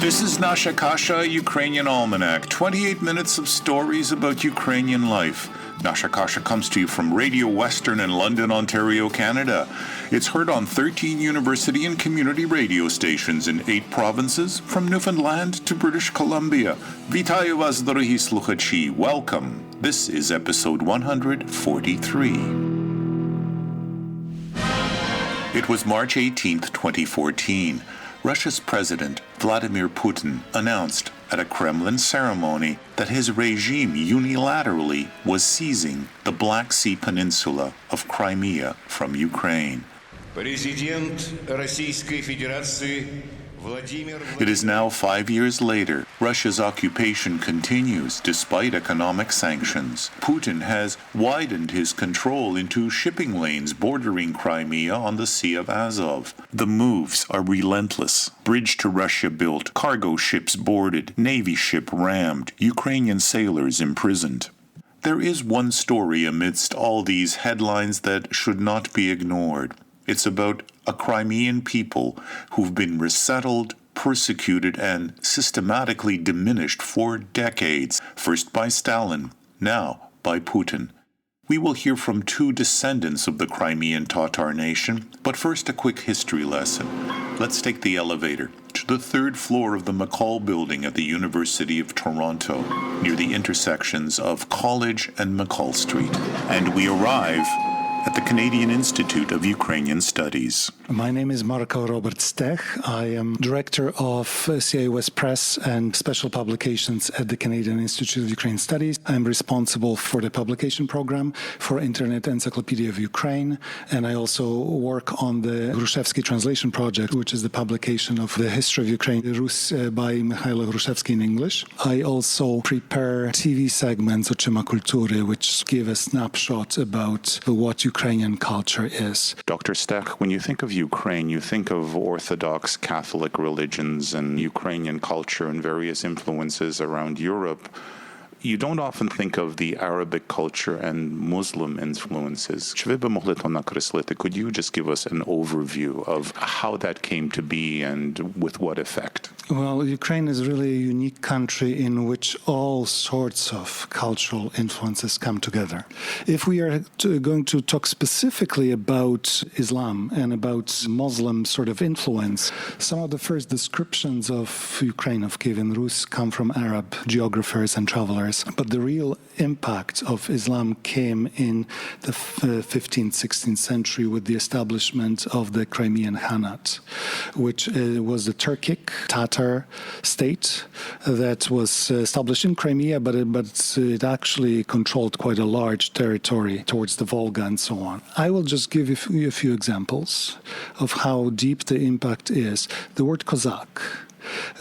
This is Nasha Kasha, Ukrainian Almanac, 28 minutes of stories about Ukrainian life. Nasha Kasha comes to you from Radio Western in London, Ontario, Canada. It's heard on 13 university and community radio stations in 8 provinces, from Newfoundland to British Columbia. Vitayu vas, dorogi sluchachi. Welcome. This is episode 143. It was March 18th, 2014. Russia's President Vladimir Putin announced at a Kremlin ceremony that his regime unilaterally was seizing the Black Sea Peninsula of Crimea from Ukraine. It is now 5 years later. Russia's occupation continues despite economic sanctions. Putin has widened his control into shipping lanes bordering Crimea on the Sea of Azov. The moves are relentless. Bridge to Russia built, cargo ships boarded, Navy ship rammed, Ukrainian sailors imprisoned. There is one story amidst all these headlines that should not be ignored. It's about a Crimean people who've been resettled, persecuted, and systematically diminished for decades, first by Stalin, now by Putin. We will hear from 2 descendants of the Crimean Tatar nation, but first a quick history lesson. Let's take the elevator to the 3rd floor of the McCall building at the University of Toronto, near the intersections of College and McCall Street. And we arrive at the Canadian Institute of Ukrainian Studies. My name is Marko Robert Stech. I am Director of CIUS Press and Special Publications at the Canadian Institute of Ukrainian Studies. I'm responsible for the publication program for Internet Encyclopedia of Ukraine, and I also work on the Grushevsky Translation Project, which is the publication of the history of Ukraine, Rus by Mikhailo Grushevsky in English. I also prepare TV segments, Oczyma Kultury, which give a snapshot about what Ukrainian culture is. Dr. Stech, when you think of Ukraine, you think of Orthodox Catholic religions and Ukrainian culture and various influences around Europe. You don't often think of the Arabic culture and Muslim influences. Could you just give us an overview of how that came to be and with what effect? Well, Ukraine is really a unique country in which all sorts of cultural influences come together. If we are going to talk specifically about Islam and about Muslim sort of influence, some of the first descriptions of Ukraine, of Kievan Rus, come from Arab geographers and travelers. But the real impact of Islam came in the 15th, 16th century with the establishment of the Crimean Khanate, which was the Turkic Tatar state that was established in Crimea, but it actually controlled quite a large territory towards the Volga and so on. I will just give you a few examples of how deep the impact is. The word Cossack.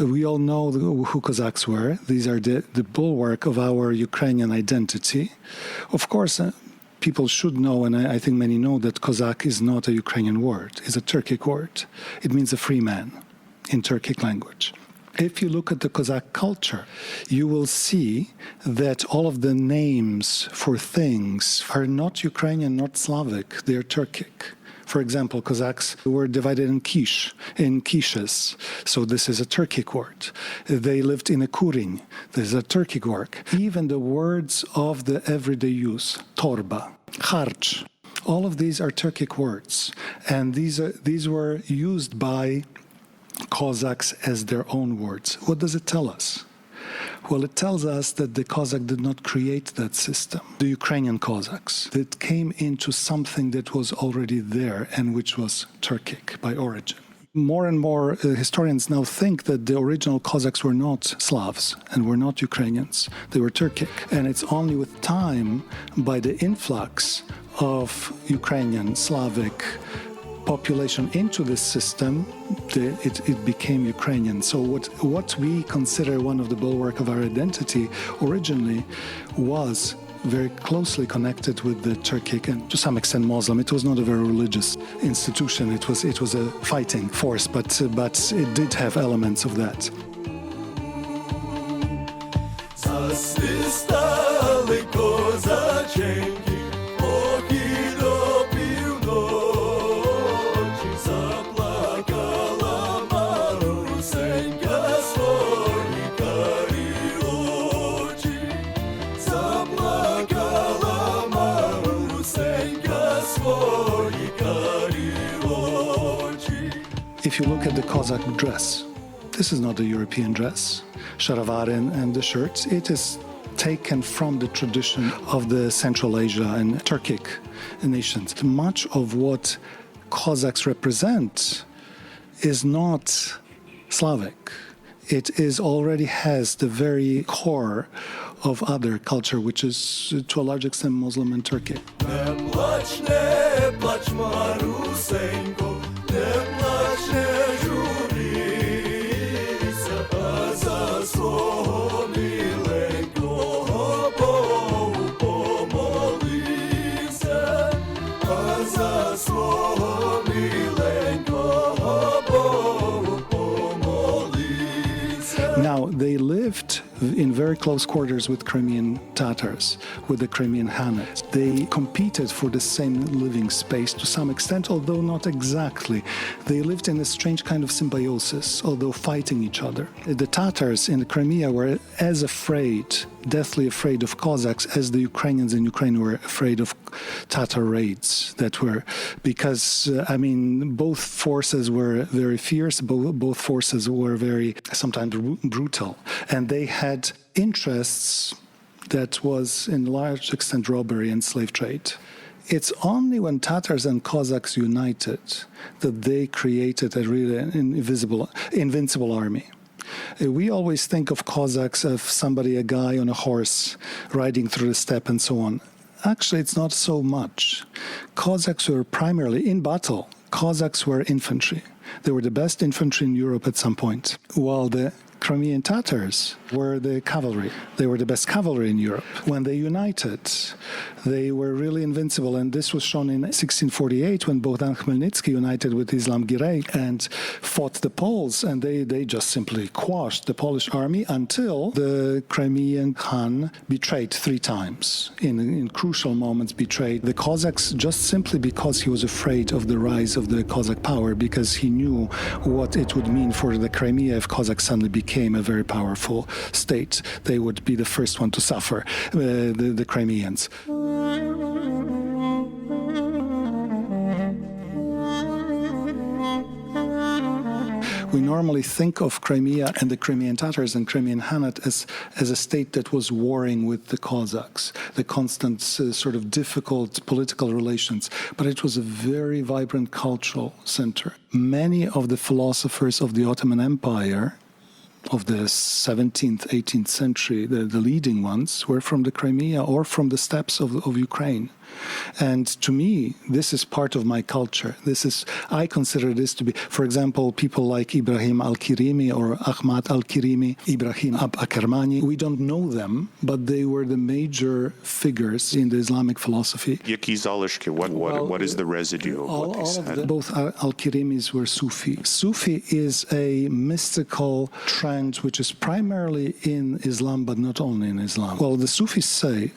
We all know who Cossacks were. These are the bulwark of our Ukrainian identity. Of course, people should know, and I think many know, that Cossack is not a Ukrainian word. It's a Turkic word. It means a free man in Turkic language. If you look at the Cossack culture, you will see that all of the names for things are not Ukrainian, not Slavic. They're Turkic. For example, Cossacks were divided in quiches, so this is a Turkic word. They lived in a kurin, this is a Turkic word. Even the words of the everyday use, torba, harch, all of these are Turkic words, and these were used by Cossacks as their own words. What does it tell us? Well, it tells us that the Cossack did not create that system. The Ukrainian Cossacks, that came into something that was already there and which was Turkic by origin. More and more historians now think that the original Cossacks were not Slavs and were not Ukrainians. They were Turkic. And it's only with time, by the influx of Ukrainian, Slavic population into this system, it became Ukrainian. So what we consider one of the bulwark of our identity originally was very closely connected with the Turkic and to some extent Muslim. It was not a very religious institution. It was a fighting force, but it did have elements of that. If you look at the Cossack dress, this is not a European dress, sharavare and the shirts. It is taken from the tradition of the Central Asia and Turkic nations. Much of what Cossacks represent is not Slavic. It is already has the very core of other culture, which is to a large extent Muslim and Turkic. Now, they lived in very close quarters with Crimean Tatars, with the Crimean Hanats. They competed for the same living space to some extent, although not exactly. They lived in a strange kind of symbiosis, although fighting each other. The Tatars in the Crimea were as afraid, deathly afraid of Cossacks as the Ukrainians in Ukraine were afraid of Tatar raids that were, because, both forces were very fierce, both forces were very, sometimes brutal, and they had interests that was in large extent robbery and slave trade. It's only when Tatars and Cossacks united that they created a really invincible army. We always think of Cossacks as somebody, a guy on a horse riding through the steppe and so on. Actually, it's not so much. Cossacks were primarily in battle. Cossacks were infantry. They were the best infantry in Europe at some point, while the Crimean Tatars were the cavalry. They were the best cavalry in Europe. When they united, they were really invincible. And this was shown in 1648 when Bogdan Khmelnytsky united with Islam Giray and fought the Poles. And they just simply quashed the Polish army until the Crimean Khan betrayed 3 times. In crucial moments betrayed the Cossacks just simply because he was afraid of the rise of the Cossack power, because he knew what it would mean for the Crimea if Cossacks suddenly became a very powerful state. They would be the first one to suffer, the Crimeans. We normally think of Crimea and the Crimean Tatars and Crimean Hanat as a state that was warring with the Cossacks, the constant sort of difficult political relations, but it was a very vibrant cultural center. Many of the philosophers of the Ottoman Empire of the 17th, 18th century, the leading ones, were from the Crimea or from the steppes of Ukraine. And to me, this is part of my culture. I consider this to be, for example, people like Ibrahim al-Kirimi or Ahmad al-Kirimi, Ibrahim ab-Akermani. We don't know them, but they were the major figures in the Islamic philosophy. What is the residue of what they said? Both al-Kirimis were Sufi. Sufi is a mystical trend which is primarily in Islam, but not only in Islam. Well, the Sufis say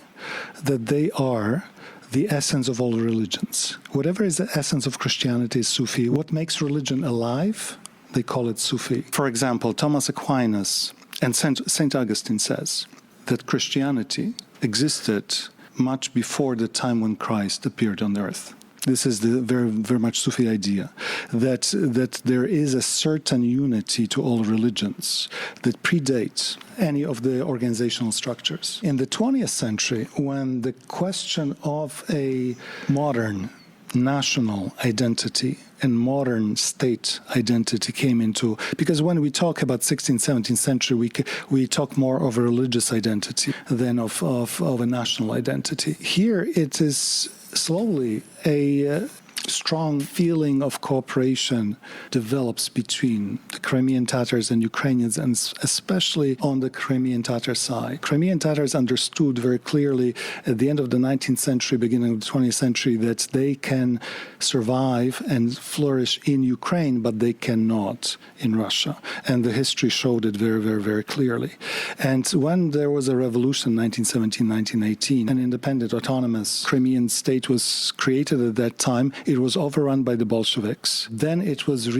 that they are the essence of all religions. Whatever is the essence of Christianity is Sufi. What makes religion alive, they call it Sufi. For example, Thomas Aquinas and St. Augustine says that Christianity existed much before the time when Christ appeared on earth. This is the very, very much Sufi idea, that there is a certain unity to all religions that predates any of the organizational structures. In the 20th century, when the question of a modern national identity and modern state identity came into, because when we talk about 16th, 17th century, we talk more of a religious identity than of a national identity. Here it is slowly a strong feeling of cooperation develops between the Crimean Tatars and Ukrainians, and especially on the Crimean Tatar side. Crimean Tatars understood very clearly at the end of the 19th century, beginning of the 20th century, that they can survive and flourish in Ukraine, but they cannot in Russia. And the history showed it very, very, very clearly. And when there was a revolution in 1917, 1918, an independent, autonomous Crimean state was created at that time. It was overrun by the Bolsheviks. Then it was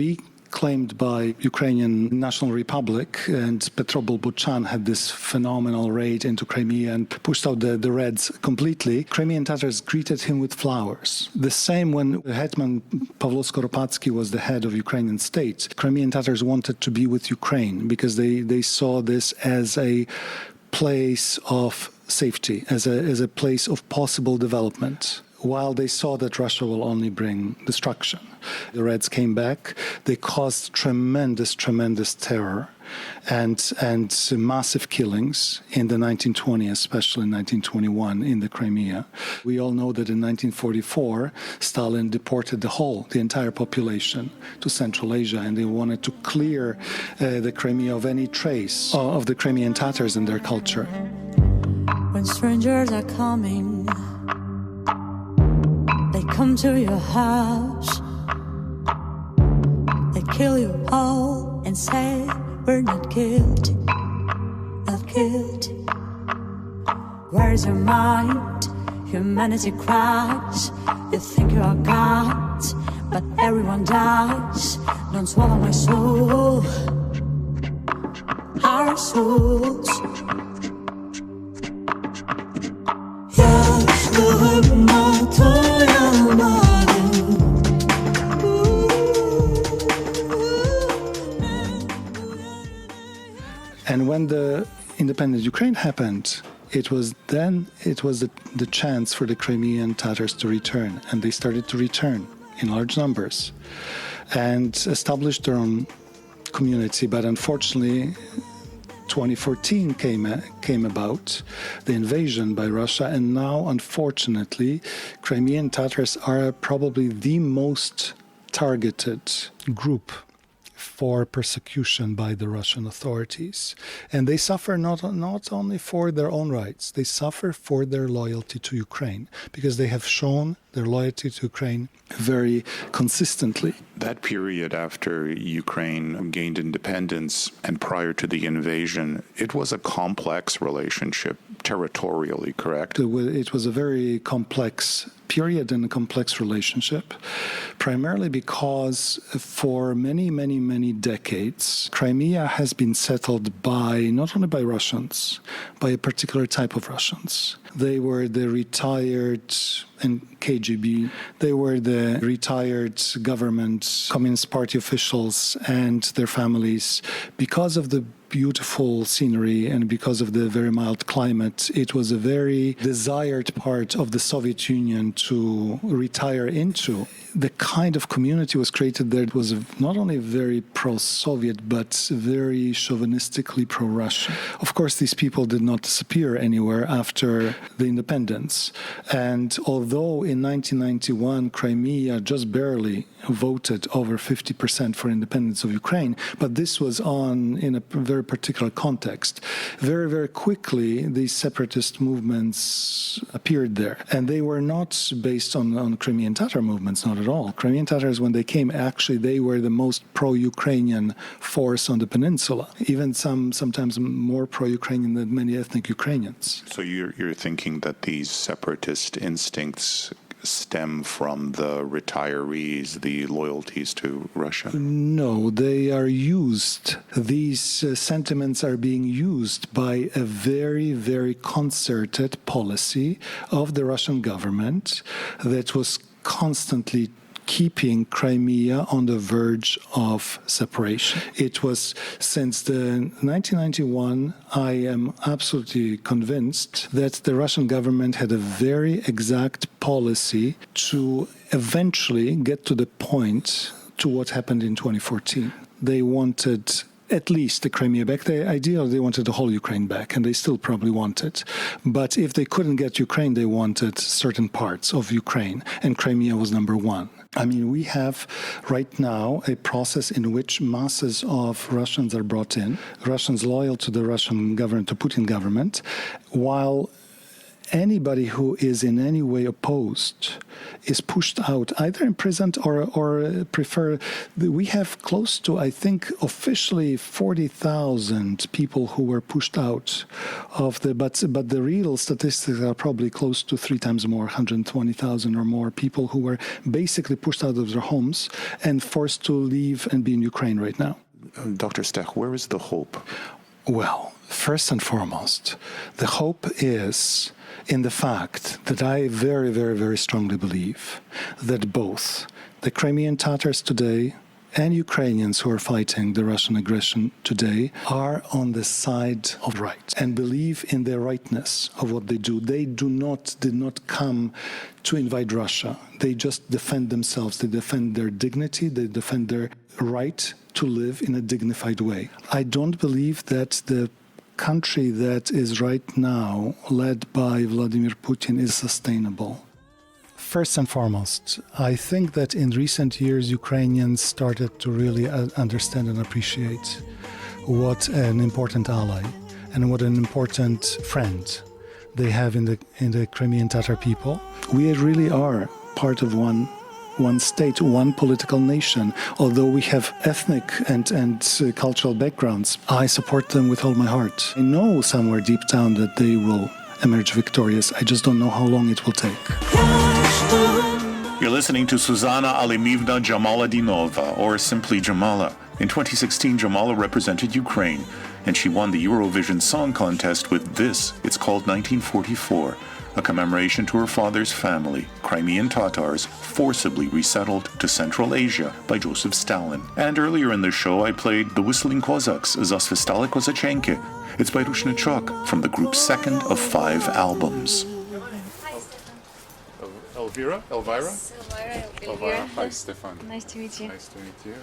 claimed by Ukrainian National Republic, and Petro Bolbochan had this phenomenal raid into Crimea and pushed out the Reds completely. Crimean Tatars greeted him with flowers. The same when Hetman Pavlo Skoropadsky was the head of Ukrainian state. Crimean Tatars wanted to be with Ukraine because they saw this as a place of safety, as a place of possible development, while they saw that Russia will only bring destruction. The Reds came back. They caused tremendous terror and massive killings in the 1920s, especially in 1921 in the Crimea. We all know that in 1944, Stalin deported the entire population to Central Asia, and they wanted to clear the Crimea of any trace of the Crimean Tatars and their culture. When strangers are coming, they come to your house, they kill you all and say, we're not guilty, not guilty. Where's your mind? Humanity cries. You think you are gods, but everyone dies. Don't swallow my soul, our souls. And when the independent Ukraine happened, it was the chance for the Crimean Tatars to return, and they started to return in large numbers and established their own community. But unfortunately, 2014 came about, the invasion by Russia, and now, unfortunately, Crimean Tatars are probably the most targeted group for persecution by the Russian authorities. And they suffer not only for their own rights, they suffer for their loyalty to Ukraine, because they have shown their loyalty to Ukraine very consistently. That period after Ukraine gained independence and prior to the invasion, it was a complex relationship territorially, correct? It was a very complex period and a complex relationship, primarily because for many decades, Crimea has been settled not only by Russians, by a particular type of Russians. They were the retired and KGB. They were the retired government, Communist Party officials and their families. Because of the beautiful scenery and because of the very mild climate, it was a very desired part of the Soviet Union to retire into. The kind of community was created there. It was not only very pro-Soviet, but very chauvinistically pro-Russian. Of course, these people did not disappear anywhere after the independence. And although in 1991, Crimea just barely voted over 50% for independence of Ukraine, but this was in a very particular context. Very, very quickly, these separatist movements appeared there. And they were not based on Crimean Tatar movements, not at all. Crimean Tatars, when they came, actually, they were the most pro-Ukrainian force on the peninsula, even sometimes more pro-Ukrainian than many ethnic Ukrainians. So you're thinking that these separatist instincts stem from the retirees, the loyalties to Russia? No, they are used. These sentiments are being used by a very, very concerted policy of the Russian government that was constantly keeping Crimea on the verge of separation. It was since the 1991, I am absolutely convinced that the Russian government had a very exact policy to eventually get to the point to what happened in 2014. They wanted at least the Crimea back. Ideally, they wanted the whole Ukraine back, and they still probably want it. But if they couldn't get Ukraine, they wanted certain parts of Ukraine, and Crimea was number one. I mean, we have right now a process in which masses of Russians are brought in, Russians loyal to the Russian government, to Putin government, while anybody who is in any way opposed is pushed out, either imprisoned or prefer. We have close to, I think, officially 40,000 people who were pushed out of but the real statistics are probably close to 3 times more, 120,000 or more people who were basically pushed out of their homes and forced to leave and be in Ukraine right now. Dr. Stech, where is the hope? Well, first and foremost, the hope is in the fact that I very, very, very strongly believe that both the Crimean Tatars today and Ukrainians who are fighting the Russian aggression today are on the side of right and believe in the rightness of what they do. They did not come to invade Russia. They just defend themselves. They defend their dignity. They defend their right to live in a dignified way. I don't believe that the country that is right now led by Vladimir Putin is sustainable. First and foremost, I think that in recent years, Ukrainians started to really understand and appreciate what an important ally and what an important friend they have in the Crimean Tatar people. We really are part of one state, one political nation. Although we have ethnic and cultural backgrounds, I support them with all my heart. I know somewhere deep down that they will emerge victorious. I just don't know how long it will take. You're listening to Suzana Alimivna Jamaladinova, or simply Jamala. In 2016, Jamala represented Ukraine, and she won the Eurovision Song Contest with this. It's called 1944, a commemoration to her father's family, Crimean Tatars, forcibly resettled to Central Asia by Joseph Stalin. And earlier in the show, I played The Whistling Cossacks, Zasvistali Kozachenki. It's by Rushnachuk from the group's second of 5 albums. Elvira? Elvira. Hi, Stefan. Nice to meet you. Nice to meet you.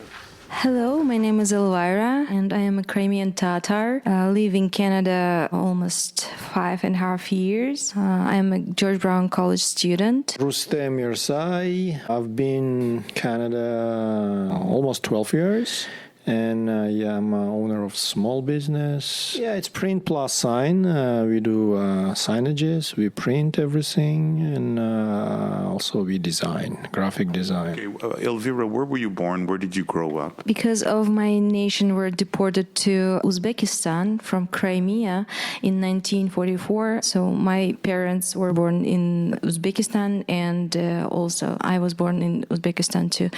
Hello, my name is Elvira, and I am a Crimean Tatar. I live in Canada almost 5.5 years. I am a George Brown College student. Rustem Mirzai. I've been in Canada almost 12 years. And I'm owner of small business. Yeah, it's print plus sign. We do signages, we print everything, and also we design, graphic design. Okay, Elvira, where were you born? Where did you grow up? Because of my nation were deported to Uzbekistan from Crimea in 1944. So my parents were born in Uzbekistan, and also I was born in Uzbekistan too.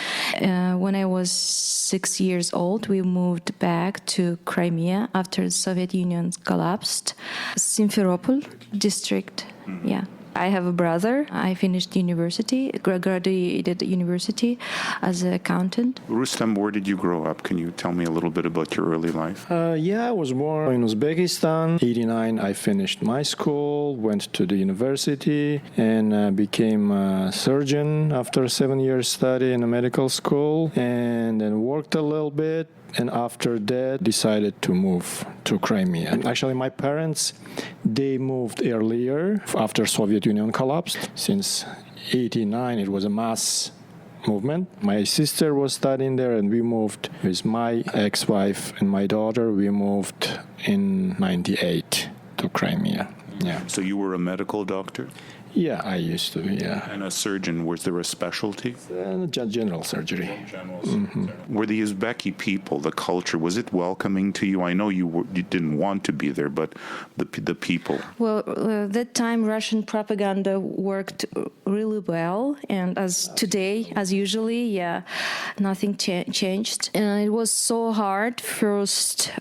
When I was 6 years old, we moved back to Crimea after the Soviet Union collapsed. Simferopol district, yeah. I have a brother. I finished university, graduated university as an accountant. Rustem, where did you grow up? Can you tell me a little bit about your early life? Yeah, I was born in Uzbekistan. 1989, I finished my school, went to the university, and became a surgeon after 7 years study in a medical school, and then worked a little bit. And after that, decided to move to Crimea. Actually, my parents, they moved earlier after Soviet Union collapsed. Since 1989, it was a mass movement. My sister was studying there, and we moved with my ex-wife and my daughter. We moved in 1998 to Crimea. Yeah. So you were a medical doctor? Yeah, I used to be, yeah. And a surgeon, was there a specialty? General surgery. Were the Uzbeki people, the culture, was it welcoming to you? I know you didn't want to be there, but the people. Well, that time Russian propaganda worked really well, and as today, as usually, yeah, nothing changed. And it was so hard first,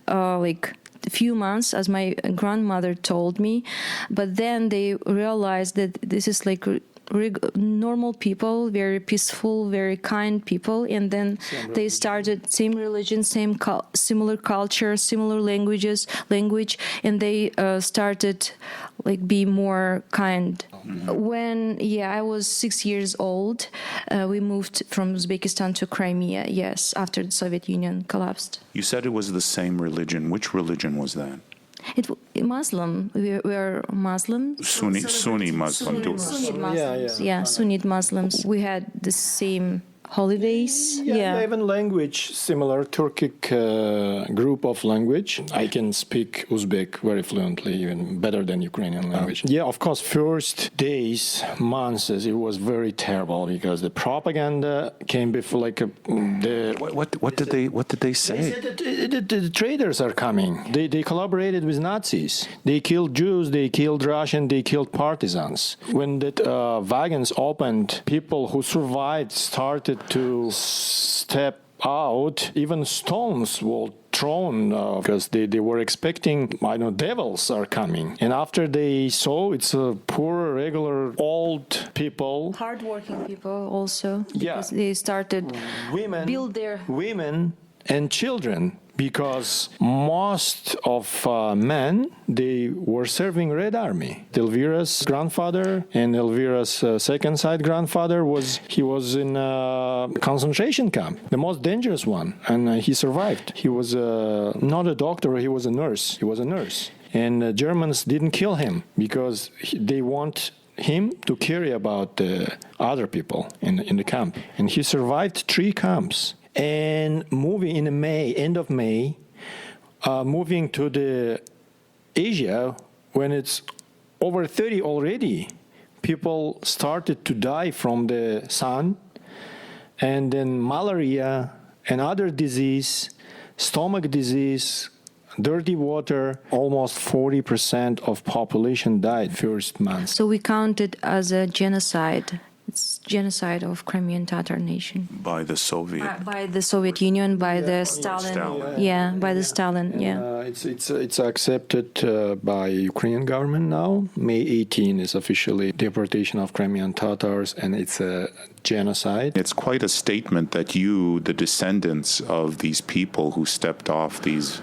a few months, as my grandmother told me, but then they realized that this is like normal people, very peaceful, very kind people, and then they started same religion, similar culture, similar language, and they started be more kind. When I was 6 years old, we moved from Uzbekistan to Crimea. Yes, after the Soviet Union collapsed. You said it was the same religion. Which religion was that? Muslim. We are Muslims. Sunni Muslim. Sunnite Muslims. Yeah, Sunnite Muslims. We had the same holidays. Yeah. Even language, similar Turkic group of language. I can speak Uzbek very fluently, even better than Ukrainian language. Yeah, of course, first days, months, it was very terrible because the propaganda came before What did they say? They said that the traitors are coming. They collaborated with Nazis. They killed Jews, they killed Russians, they killed partisans. When the wagons opened, people who survived started to step out. Even stones were thrown because they were expecting, devils are coming. And after they saw it's a poor, regular, old people. Hardworking people also. Yeah. Because they started women and children, because most of men, they were serving Red Army. Elvira's grandfather and Elvira's second side grandfather was in a concentration camp, the most dangerous one, and he survived. He was not a doctor, he was a nurse. And the Germans didn't kill him because they want him to care about the other people in the camp. And he survived 3 camps. And moving in end of May, moving to the Asia, when it's over 30 already, people started to die from the sun, and then malaria and other disease, stomach disease, dirty water. Almost 40% of population died first month. So we count it as a genocide. It's genocide of Crimean Tatar nation. By the Soviet. By the Soviet Union, by the Stalin. By the Stalin. It's accepted by Ukrainian government now. May 18 is officially deportation of Crimean Tatars, and it's a genocide. It's quite a statement that you, the descendants of these people who stepped off these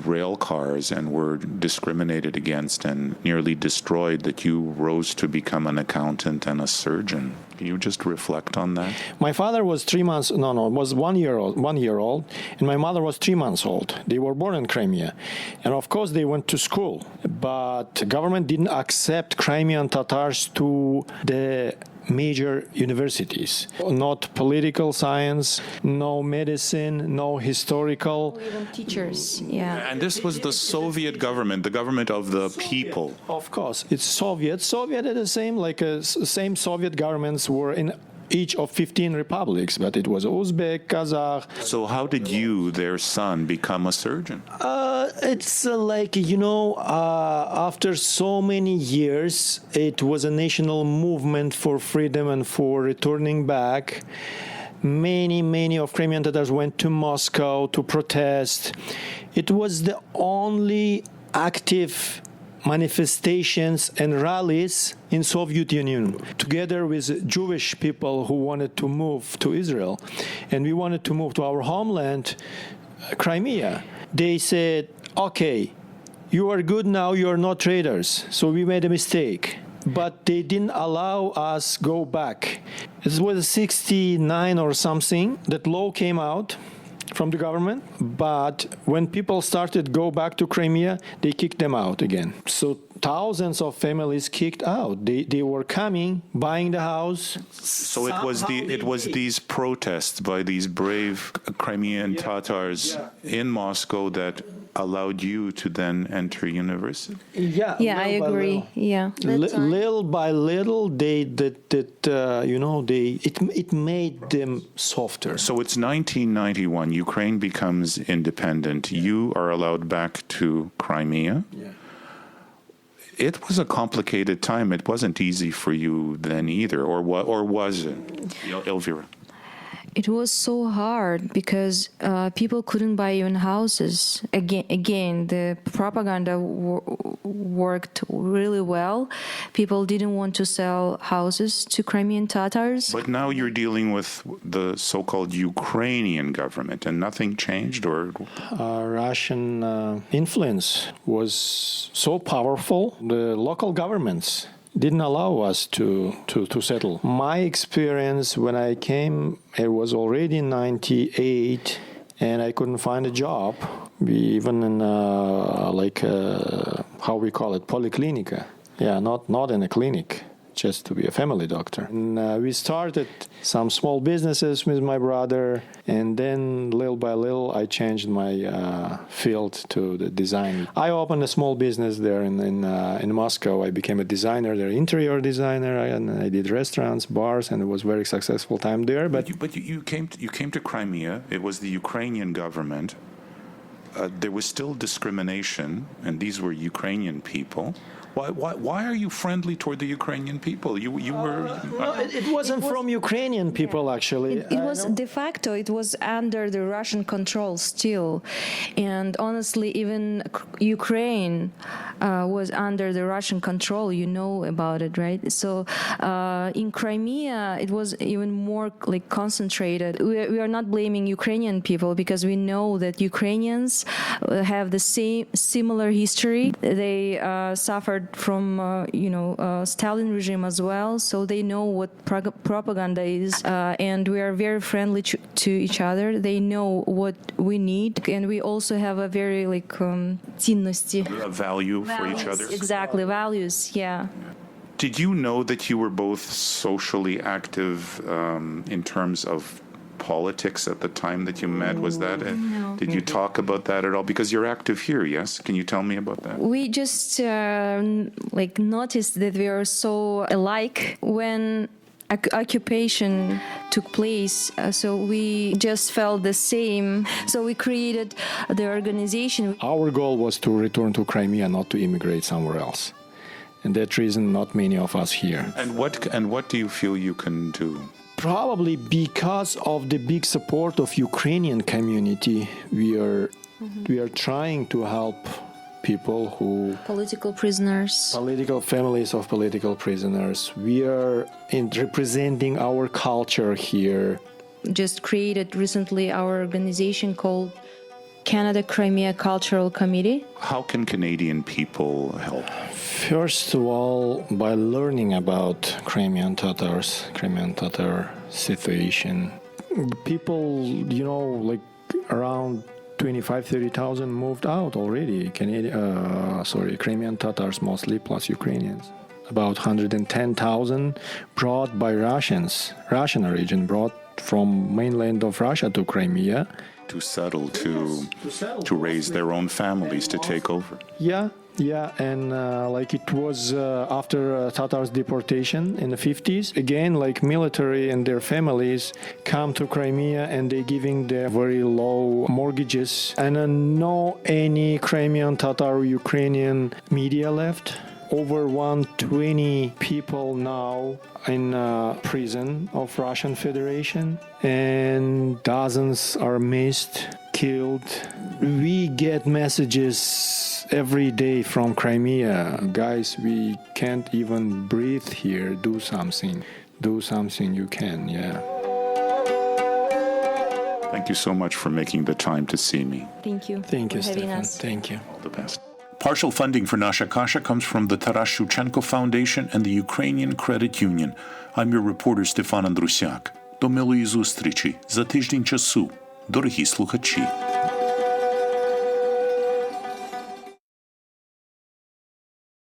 rail cars and were discriminated against and nearly destroyed, that you rose to become an accountant and a surgeon. Can you just reflect on that? My father was 3 months, was 1 year old, and my mother was 3 months old. They were born in Crimea. And of course they went to school, but the government didn't accept Crimean Tatars to the major universities. Not political science, no medicine, no historical. Even teachers, yeah. And this was the Soviet government, the government of the people. Of course, it's Soviet. Soviet are the same, same Soviet governments were in each of 15 republics, but it was Uzbek, Kazakh. So how did you, their son, become a surgeon? It's after so many years, it was a national movement for freedom and for returning back. Many of Crimean Tatars went to Moscow to protest. It was the only active manifestations and rallies in Soviet Union, together with Jewish people who wanted to move to Israel. And we wanted to move to our homeland, Crimea. They said, okay, you are good now, you are not traitors. So we made a mistake. But they didn't allow us go back. It was 69 or something that law came out from the government, but when people started go back to Crimea, they kicked them out again. So thousands of families kicked out. They were coming, buying the house. So it was these protests by these brave Crimean Tatars in Moscow that allowed you to then enter university. Yeah, I agree. Yeah, little by little, it made them softer. So it's 1991. Ukraine becomes independent. You are allowed back to Crimea. Yeah. It was a complicated time. It wasn't easy for you then either, or was it, Elvira? It was so hard because people couldn't buy even houses. Again, the propaganda worked really well. People didn't want to sell houses to Crimean Tatars. But now you're dealing with the so-called Ukrainian government, and nothing changed, or? Russian influence was so powerful. The local governments didn't allow us to settle. My experience when I came, it was already in 98, and I couldn't find a job. Even in how we call it, polyclinica. Yeah, not in a clinic, just to be a family doctor. And we started some small businesses with my brother, and then little by little I changed my field to the design. I opened a small business there in Moscow. I became a designer there, interior designer, and I did restaurants, bars, and it was very successful time there. But you came to Crimea. It was the Ukrainian government. There was still discrimination, and these were Ukrainian people. Why are you friendly toward the Ukrainian people? You were. No, it wasn't from Ukrainian people, actually. It was de facto. It was under the Russian control still, and honestly, even Ukraine was under the Russian control. You know about it, right? So in Crimea, it was even more like concentrated. We are not blaming Ukrainian people because we know that Ukrainians have the similar history. They suffered from Stalin regime as well, so they know what propaganda is, and we are very friendly to each other. They know what we need, and we also have a very ценности. A value for each other. Exactly, values. Yeah. Did you know that you were both socially active in terms of politics at the time that you met? Was that it? No. Did you talk about that at all? Because you're active here, yes? Can you tell me about that? We just noticed that we are so alike when occupation took place, so we just felt the same. So we created the organization. Our goal was to return to Crimea, not to immigrate somewhere else. And that reason, not many of us here. And what do you feel you can do? Probably because of the big support of Ukrainian community, we are trying to help people who Political prisoners. political families of political prisoners. We are representing our culture here. Just created recently our organization called Canada Crimea Cultural Committee. How can Canadian people help? First of all, by learning about Crimean Tatars, Crimean Tatar situation. People, around 25,000-30,000 moved out already. Crimean Tatars mostly, plus Ukrainians. About 110,000 brought by Russians, Russian origin, brought from mainland of Russia to Crimea. To settle, to raise their own families, to take over. Yeah, and it was after Tatars' deportation in the 50s. Again, military and their families come to Crimea, and they giving their very low mortgages. And no any Crimean Tatar or Ukrainian media left. Over 120 people now in prison of Russian Federation, and dozens are missed, killed. We get messages every day from Crimea. Guys, we can't even breathe here. Do something. Do something you can, yeah. Thank you so much for making the time to see me. Thank you. Thank you, for having Stefan. us. Thank you. All the best. Partial funding for Nasha Kasha comes from the Taras Shevchenko Foundation and the Ukrainian Credit Union. I'm your reporter Stefan Andrusiak. До милої зустрічі за тиждень часу, дорогі слухачі.